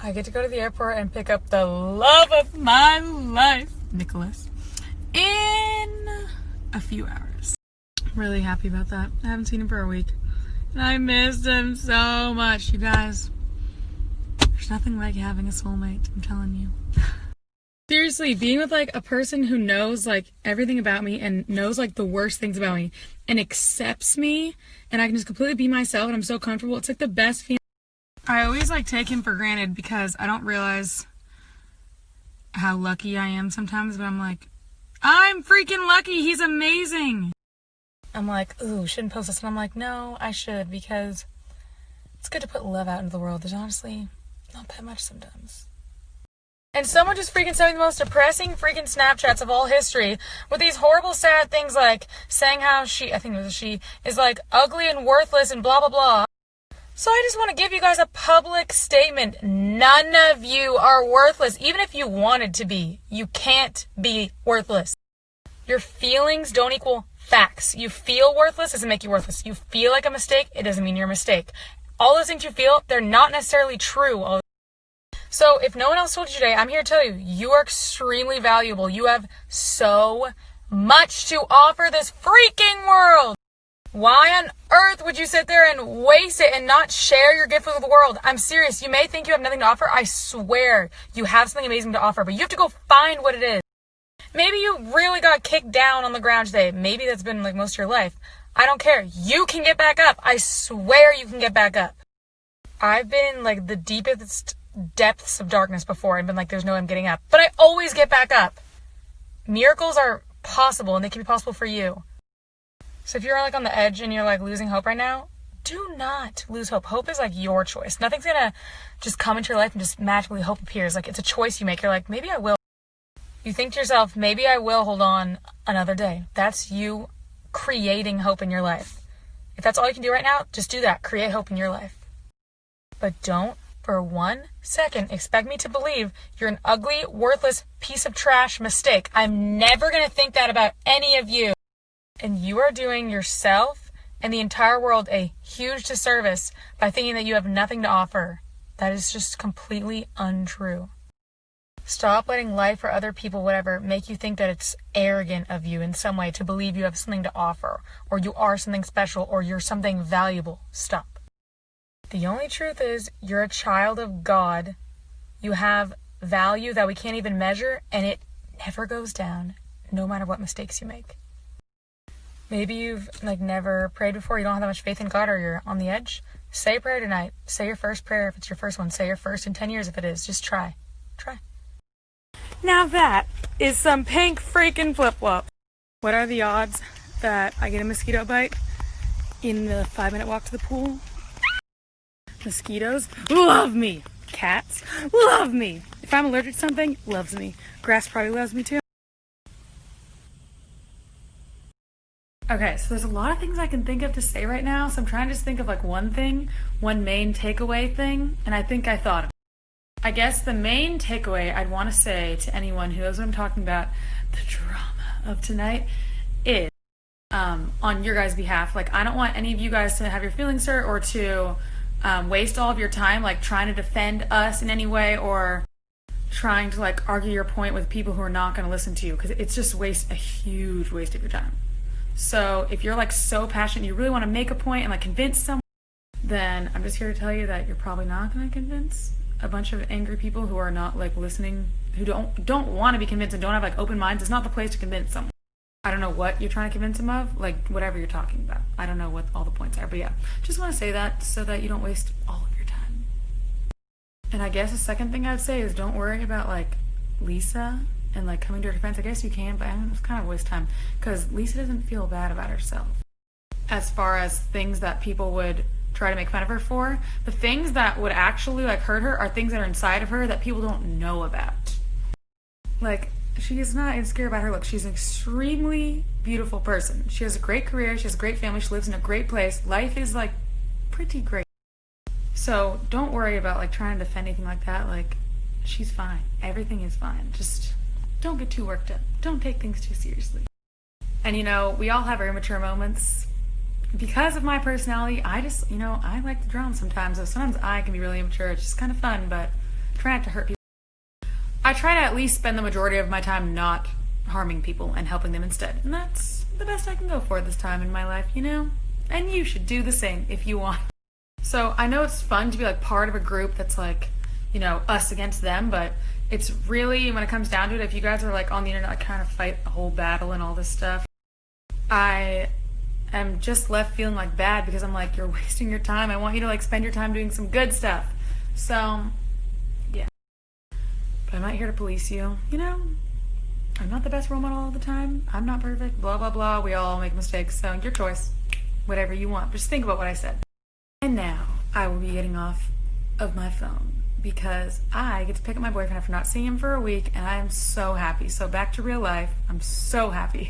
I get to go to the airport and pick up the love of my life, Nicholas, in a few hours. I'm really happy about that. I haven't seen him for a week. And I missed him so much, you guys. There's nothing like having a soulmate, I'm telling you. Seriously, being with like a person who knows like everything about me and knows like the worst things about me and accepts me and I can just completely be myself and I'm so comfortable. It's like the best feeling. I always like take him for granted because I don't realize how lucky I am sometimes, but I'm like, I'm freaking lucky. He's amazing. I'm like, ooh, shouldn't post this. And I'm like, no, I should because it's good to put love out into the world. There's honestly not that much sometimes. And someone just freaking sent me the most depressing freaking Snapchats of all history with these horrible, sad things like saying how I think it was a she, is like ugly and worthless and blah, blah, blah. So I just want to give you guys a public statement. None of you are worthless. Even if you wanted to be, you can't be worthless. Your feelings don't equal facts. You feel worthless doesn't make you worthless. You feel like a mistake, it doesn't mean you're a mistake. All those things you feel, they're not necessarily true. So if no one else told you today, I'm here to tell you, you are extremely valuable. You have so much to offer this freaking world. Why on earth would you sit there and waste it and not share your gift with the world? I'm serious. You may think you have nothing to offer. I swear you have something amazing to offer, but you have to go find what it is. Maybe you really got kicked down on the ground today. Maybe that's been like most of your life. I don't care. You can get back up. I swear you can get back up. I've been in like the deepest depths of darkness before and been like, there's no way I'm getting up. But I always get back up. Miracles are possible and they can be possible for you. So if you're like on the edge and you're like losing hope right now, do not lose hope. Hope is like your choice. Nothing's gonna just come into your life and just magically hope appears. Like it's a choice you make. You're like, maybe I will. You think to yourself, maybe I will hold on another day. That's you creating hope in your life. If that's all you can do right now, just do that. Create hope in your life. But don't for 1 second expect me to believe you're an ugly, worthless piece of trash mistake. I'm never going to think that about any of you. And you are doing yourself and the entire world a huge disservice by thinking that you have nothing to offer. That is just completely untrue. Stop letting life or other people, whatever, make you think that it's arrogant of you in some way to believe you have something to offer, or you are something special, or you're something valuable. Stop. The only truth is you're a child of God. You have value that we can't even measure, and it never goes down, no matter what mistakes you make. Maybe you've never prayed before, you don't have that much faith in God, or you're on the edge. Say a prayer tonight. Say your first prayer if it's your first one. Say your first in 10 years if it is. Just try. Try. Now that is some pink freaking flip-flop. What are the odds that I get a mosquito bite in the 5-minute walk to the pool? Mosquitoes love me. Cats love me. If I'm allergic to something, loves me. Grass probably loves me too. Okay, so there's a lot of things I can think of to say right now, so I'm trying to just think of like one thing, one main takeaway thing, and I think I thought of it. I guess the main takeaway I'd want to say to anyone who knows what I'm talking about, the drama of tonight, is on your guys' behalf. Like, I don't want any of you guys to have your feelings hurt or to waste all of your time like trying to defend us in any way or trying to like argue your point with people who are not going to listen to you, because it's just a huge waste of your time. So if you're like so passionate, you really want to make a point and like convince someone, then I'm just here to tell you that you're probably not going to convince a bunch of angry people who are not like listening, who don't want to be convinced and don't have like open minds. It's not the place to convince someone. I don't know what you're trying to convince them of, like whatever you're talking about. I don't know what all the points are, but yeah, just want to say that so that you don't waste all of your time. And I guess the second thing I'd say is don't worry about like Lisa and like coming to her defense. I guess you can, but it's kind of a waste of time because Lisa doesn't feel bad about herself. As far as things that people would try to make fun of her for, the things that would actually like hurt her are things that are inside of her that people don't know about. Like, she is not insecure about her look. She's an extremely beautiful person. She has a great career. She has a great family. She lives in a great place. Life is like pretty great. So don't worry about like trying to defend anything like that. Like, she's fine. Everything is fine. Just don't get too worked up. Don't take things too seriously. And you know, we all have our immature moments. Because of my personality, I just, I like the drama sometimes. So sometimes I can be really immature. It's just kind of fun, but try not to hurt people. I try to at least spend the majority of my time not harming people and helping them instead. And that's the best I can go for this time in my life, you know? And you should do the same if you want. So I know it's fun to be like part of a group that's like, you know, us against them, but it's really, when it comes down to it, if you guys are like on the internet, like kind of fight a whole battle and all this stuff, I am just left feeling like bad because I'm like, you're wasting your time. I want you to like spend your time doing some good stuff. So, yeah. But I'm not here to police you, you know? I'm not the best role model all the time. I'm not perfect, blah, blah, blah. We all make mistakes, so your choice. Whatever you want. Just think about what I said. And now, I will be getting off of my phone because I get to pick up my boyfriend after not seeing him for a week, and I am so happy. So back to real life. I'm so happy.